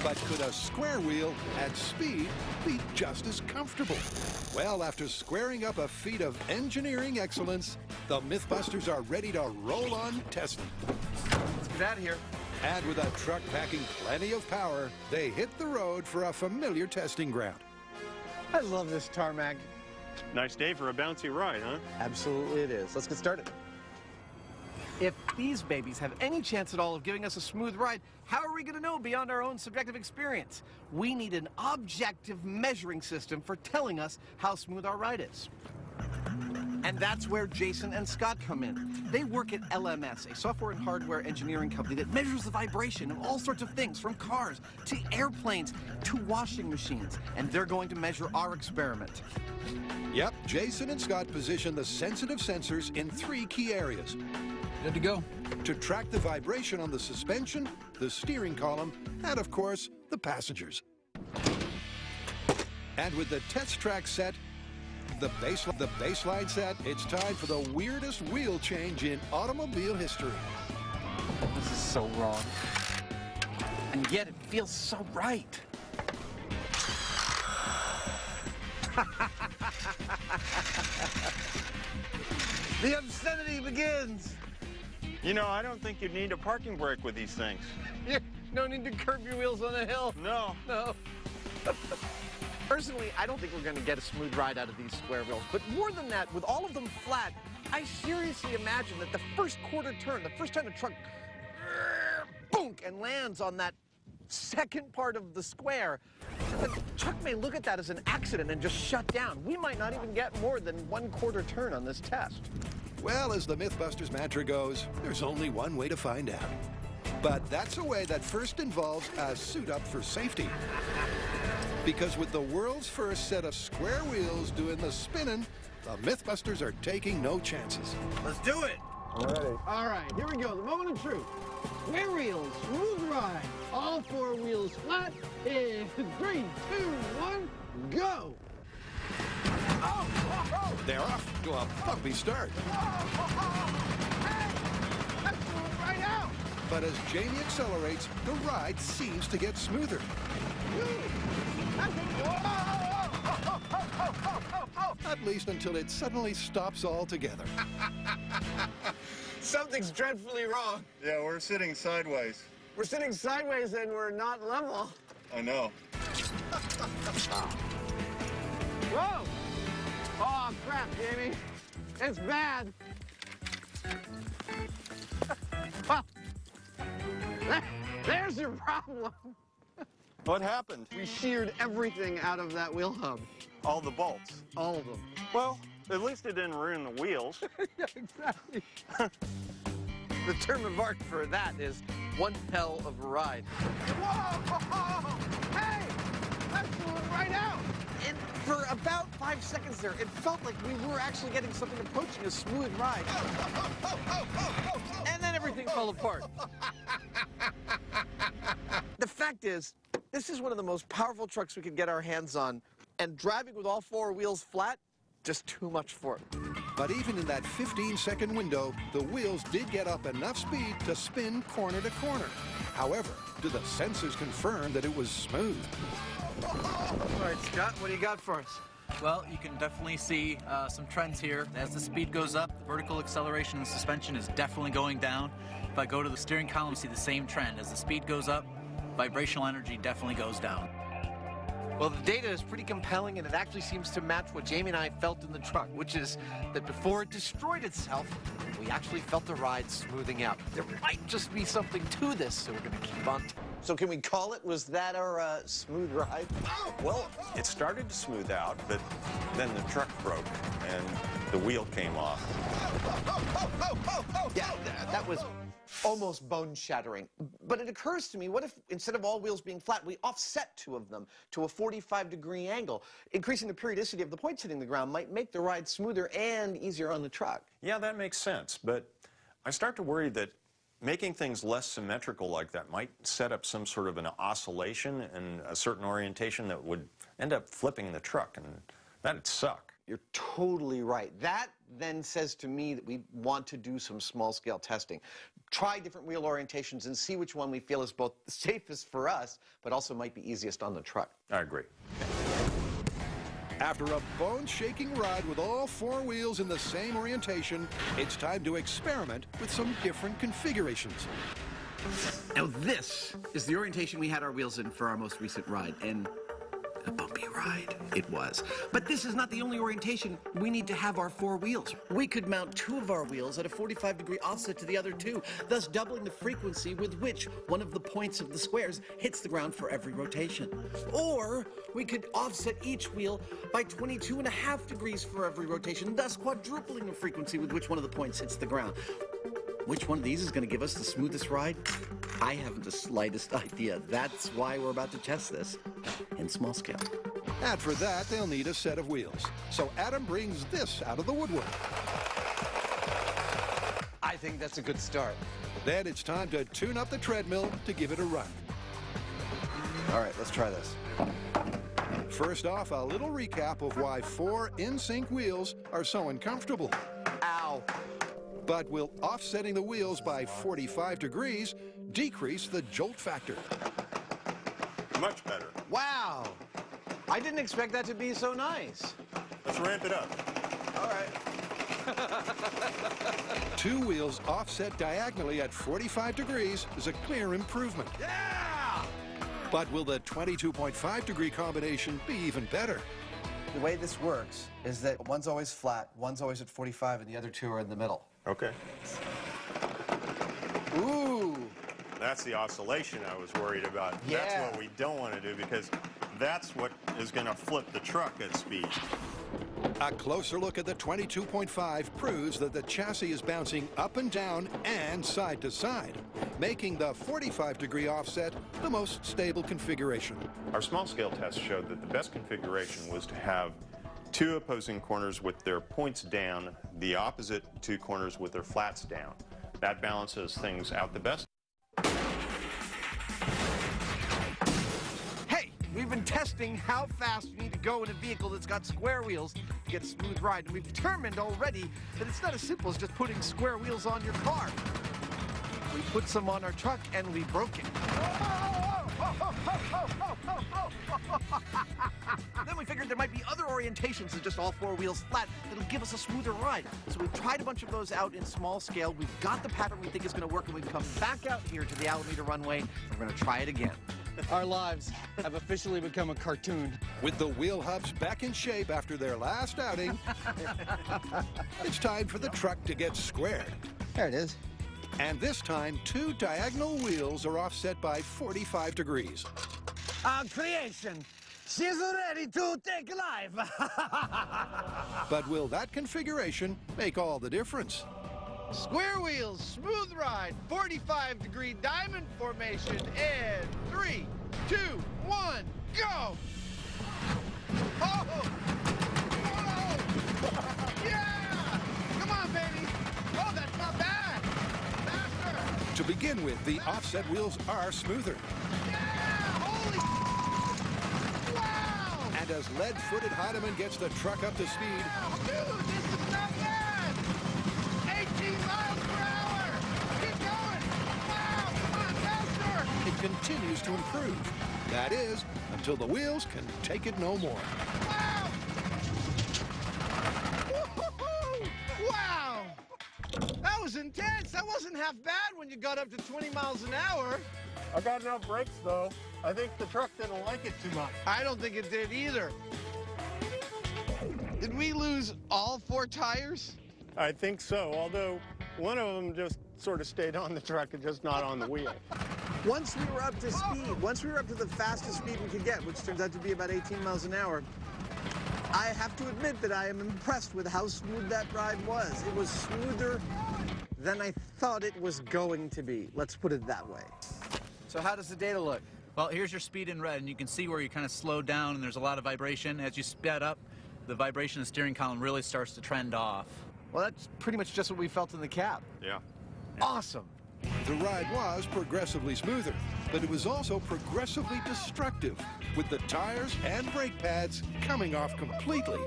But could a square wheel at speed be just as comfortable? Well, after squaring up a feat of engineering excellence, the Mythbusters are ready to roll on testing. Let's get out of here. And with a truck packing plenty of power, they hit the road for a familiar testing ground. I love this tarmac. Nice day for a bouncy ride, huh? Absolutely it is. Let's get started. If these babies have any chance at all of giving us a smooth ride, how are we going to know beyond our own subjective experience? We need an objective measuring system for telling us how smooth our ride is. And that's where Jason and Scott come in. They work at LMS, a software and hardware engineering company that measures the vibration of all sorts of things, from cars to airplanes to washing machines. And they're going to measure our experiment. Yep, Jason and Scott position the sensitive sensors in 3 key areas. Good to go. To track the vibration on the suspension, the steering column, and of course, the passengers. And with the test track set, the baseline set, it's time for the weirdest wheel change in automobile history. This is so wrong. And yet it feels so right. The obscenity begins. You know, I don't think you'd need a parking brake with these things. Yeah, no need to curb your wheels on a hill. No. No. Personally, I don't think we're going to get a smooth ride out of these square wheels. But more than that, with all of them flat, I seriously imagine that the first quarter turn, the first time the truck boonk and lands on that second part of the square, the truck may look at that as an accident and just shut down. We might not even get more than 1/4 turn on this test. Well, as the Mythbusters mantra goes, there's only one way to find out. But that's a way that first involves a suit up for safety. Because with the world's first set of square wheels doing the spinning, the Mythbusters are taking no chances. Let's do it. All right, here we go. The moment of truth. Square wheels, smooth ride. All 4 wheels flat. In 3, 2, 1, go. They're off to a bumpy start. Hey, that's moving right out. But as Jamie accelerates, the ride seems to get smoother. At least until it suddenly stops altogether. Something's dreadfully wrong. Yeah, we're sitting sideways. We're sitting sideways and we're not level. I know. Whoa! Oh, crap, Jamie. It's bad. Well, there's your problem. What happened? We sheared everything out of that wheel hub. All the bolts. All of them. Well, at least it didn't ruin the wheels. Yeah, exactly. The term of art for that is one hell of a ride. Whoa! Hey! That's moving right out. And for about 5 seconds there, it felt like we were actually getting something approaching a smooth ride. And then everything fell apart. The fact is, this is one of the most powerful trucks we could get our hands on, and driving with all 4 wheels flat, just too much for it. But even in that 15-second window, the wheels did get up enough speed to spin corner to corner. However, do the sensors confirm that it was smooth? All right, Scott, what do you got for us? Well, you can definitely see some trends here. As the speed goes up, the vertical acceleration and suspension is definitely going down. If I go to the steering column, you see the same trend. As the speed goes up, vibrational energy definitely goes down. Well, the data is pretty compelling, and it actually seems to match what Jamie and I felt in the truck, which is that before it destroyed itself, we actually felt the ride smoothing out. There might just be something to this, so we're going to keep on. So can we call it? Was that our smooth ride? Well, it started to smooth out, but then the truck broke and the wheel came off. Yeah, that was almost bone-shattering. But it occurs to me, what if instead of all wheels being flat, we offset 2 of them to a 45-degree angle? Increasing the periodicity of the points hitting the ground might make the ride smoother and easier on the truck. Yeah, that makes sense, but I start to worry that making things less symmetrical like that might set up some sort of an oscillation and a certain orientation that would end up flipping the truck, and that'd suck. You're totally right. That then says to me that we want to do some small-scale testing. try different wheel orientations and see which one we feel is both the safest for us, but also might be easiest on the truck. I agree. After a bone-shaking ride with all four wheels in the same orientation, it's time to experiment with some different configurations. Now this is the orientation we had our wheels in for our most recent ride, and a bumpy ride it was. But this is not the only orientation we need to have our four wheels. We could mount two of our wheels at a 45-degree offset to the other two, thus doubling the frequency with which one of the points of the squares hits the ground for every rotation. Or we could offset each wheel by 22.5 degrees for every rotation, thus quadrupling the frequency with which one of the points hits the ground. Which one of these is going to give us the smoothest ride? I haven't the slightest idea. That's why we're about to test this in small scale. And for that, they'll need a set of wheels. So Adam brings this out of the woodwork. I think that's a good start. Then it's time to tune up the treadmill to give it a run. All right, let's try this. First off, a little recap of why four in-sync wheels are so uncomfortable. Ow. But will offsetting the wheels by 45 degrees decrease the jolt factor? Much better. Wow. I didn't expect that to be so nice. Let's ramp it up. All right. Two wheels offset diagonally at 45 degrees is a clear improvement. Yeah! But will the 22.5 degree combination be even better? The way this works is that one's always flat, one's always at 45, and the other two are in the middle. Okay. Ooh. That's the oscillation I was worried about. Yeah. That's what we don't want to do, because that's what is going to flip the truck at speed. A closer look at the 22.5 proves that the chassis is bouncing up and down and side to side, making the 45 degree offset the most stable configuration. Our small-scale test showed that the best configuration was to have two opposing corners with their points down, the opposite two corners with their flats down. That balances things out the best. Hey, we've been testing how fast you need to go in a vehicle that's got square wheels to get a smooth ride, and we've determined already that it's not as simple as just putting square wheels on your car. We put some on our truck and we broke it. Then we figured there might be other orientations than just all four wheels flat that'll give us a smoother ride. So we've tried a bunch of those out in small scale. We've got the pattern we think is going to work, and we've come back out here to the Alameda runway, and we're going to try it again. Our lives have officially become a cartoon. With the wheel hubs back in shape after their last outing, it's time for the truck to get squared. There it is. And this time, two diagonal wheels are offset by 45 degrees. Our creation. She's ready to take life. But will that configuration make all the difference? Square wheels, smooth ride, 45-degree diamond formation, and 3, 2, 1, go! Oh! Whoa! Yeah! Come on, baby! Oh, that's not bad! Faster! To begin with, the offset wheels are smoother. Yeah! Holy wow! And as lead-footed Heinemann gets the truck up to speed, Wow, dude, this is not bad! 18 miles per hour! Keep going! Wow, come on, faster! it continues to improve. That is, until the wheels can take it no more. Wow! Woo-hoo-hoo! Wow! That was intense. That wasn't half bad when you got up to 20 miles an hour. I got enough brakes, though. I think the truck didn't like it too much. I don't think it did either. Did we lose all 4 tires? I think so, although one of them just sort of stayed on the truck and just not on the wheel. Once we were up to speed, once we were up to the fastest speed we could get, which turns out to be about 18 miles an hour, I have to admit that I am impressed with how smooth that ride was. It was smoother than I thought it was going to be. Let's put it that way. So how does the data look? Well, here's your speed in red, and you can see where you kind of slowed down and there's a lot of vibration. As you sped up, the vibration of the steering column really starts to trend off. Well, that's pretty much just what we felt in the cab. Yeah. Awesome. The ride was progressively smoother, but it was also progressively destructive, with the tires and brake pads coming off completely.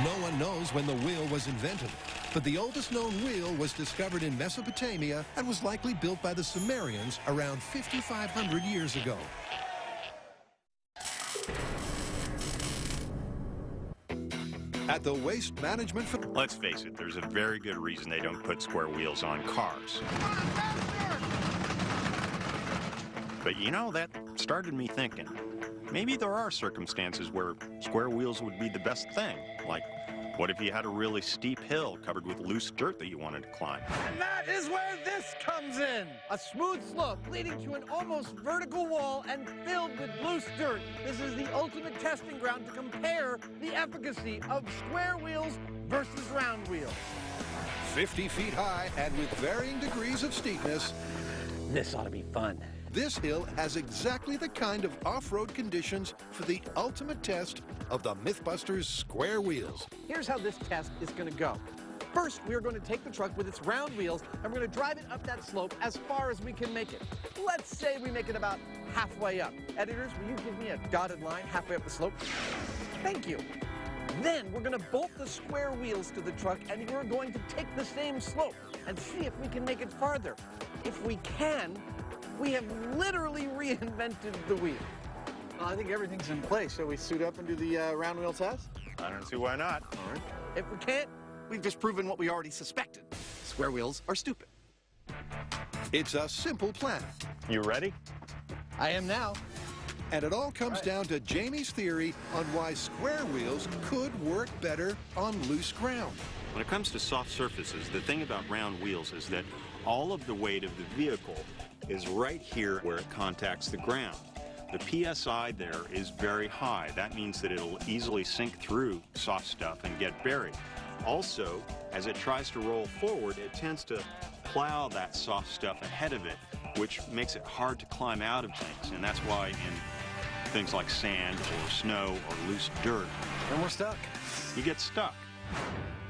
No one knows when the wheel was invented, but the oldest known wheel was discovered in Mesopotamia and was likely built by the Sumerians around 5,500 years ago. At the Waste Management... Let's face it, there's a very good reason they don't put square wheels on cars. But you know, that started me thinking. Maybe there are circumstances where square wheels would be the best thing. Like, what if you had a really steep hill covered with loose dirt that you wanted to climb? And that is where this comes in. A smooth slope leading to an almost vertical wall and filled with loose dirt. This is the ultimate testing ground to compare the efficacy of square wheels versus round wheels. 50 feet high and with varying degrees of steepness, This ought to be fun. this hill has exactly the kind of off-road conditions for the ultimate test of the Mythbusters square wheels. Here's how this test is going to go. First, we're going to take the truck with its round wheels and we're going to drive it up that slope as far as we can make it. Let's say we make it about halfway up. Editors, will you give me a dotted line halfway up the slope? Thank you. Then we're going to bolt the square wheels to the truck and we're going to take the same slope and see if we can make it farther. If we can, we have literally reinvented the wheel. Well, I think everything's in place. Shall we suit up and do the round wheel test? I don't see why not. All right. If we can't, we've just proven what we already suspected. Square wheels are stupid. It's a simple plan, You ready? I am now. and it all comes down to Jamie's theory on why square wheels could work better on loose ground. When it comes to soft surfaces, the thing about round wheels is that all of the weight of the vehicle is right here where it contacts the ground. The PSI there is very high. That means that it'll easily sink through soft stuff and get buried. Also, as it tries to roll forward, it tends to plow that soft stuff ahead of it, which makes it hard to climb out of things. And that's why in things like sand or snow or loose dirt, And we're stuck. you get stuck.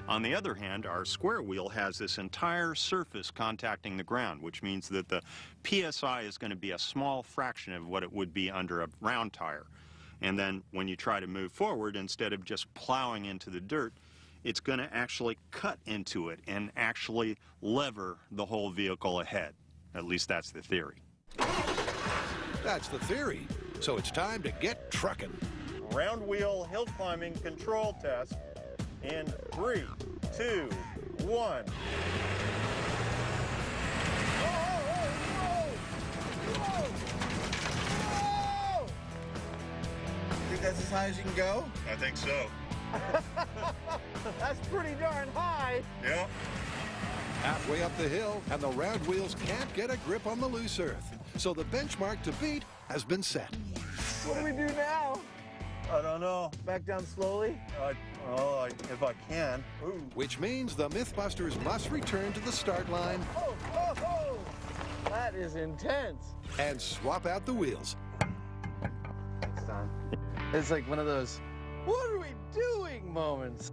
On the other hand, our square wheel has this entire surface contacting the ground, which means that the PSI is going to be a small fraction of what it would be under a round tire. And then when you try to move forward, instead of just plowing into the dirt, it's going to actually cut into it and actually lever the whole vehicle ahead. At least that's the theory. That's the theory. So it's time to get trucking. Round wheel hill climbing control test in 3, 2, 1. Think that's as high as you can go? I think so. That's pretty darn high. Yeah. Halfway up the hill, and the round wheels can't get a grip on the loose earth. So the benchmark to beat has been set. What do we do now? I don't know. Back down slowly? If I can. Ooh. Which means the Mythbusters must return to the start line Oh, oh, oh! That is intense. and swap out the wheels. Next time. It's like one of those, what are we doing moments.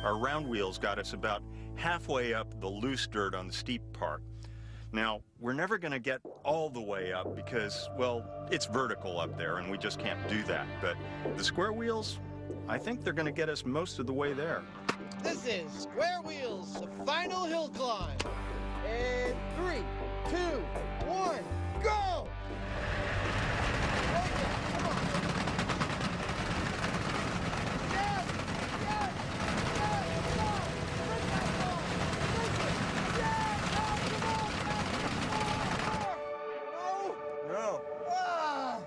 Our round wheels got us about halfway up the loose dirt on the steep part. Now, we're never going to get all the way up because, well, it's vertical up there and we just can't do that. But the square wheels, I think they're going to get us most of the way there. This is Square Wheels, the final hill climb. And 3, 2, 1, go! Okay, come on. Yes! Yes! Yes! Come on! Bring that ball! Bring it! Yes! Oh, come on! No. Ah!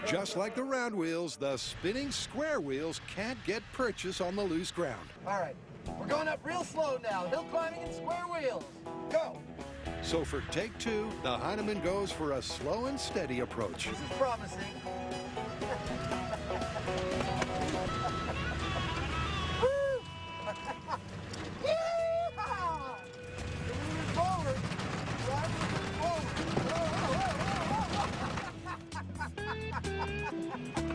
Just like the round wheels, the spinning square wheels can't get purchase on the loose ground. All right, we're going up real slow now. Hill climbing and square wheels. Go! So for take 2, the Heinemann goes for a slow and steady approach. This is promising. Woo! Yeehaw! Moving forward. Right, moving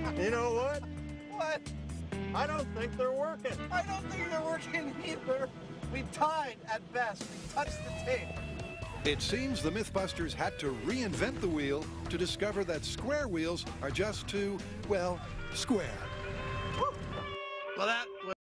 forward. You know what? What? I don't think they're working. I don't think they're working either. We tied at best. We touched the tape. It seems the Mythbusters had to reinvent the wheel to discover that square wheels are just too, well, square. Well, that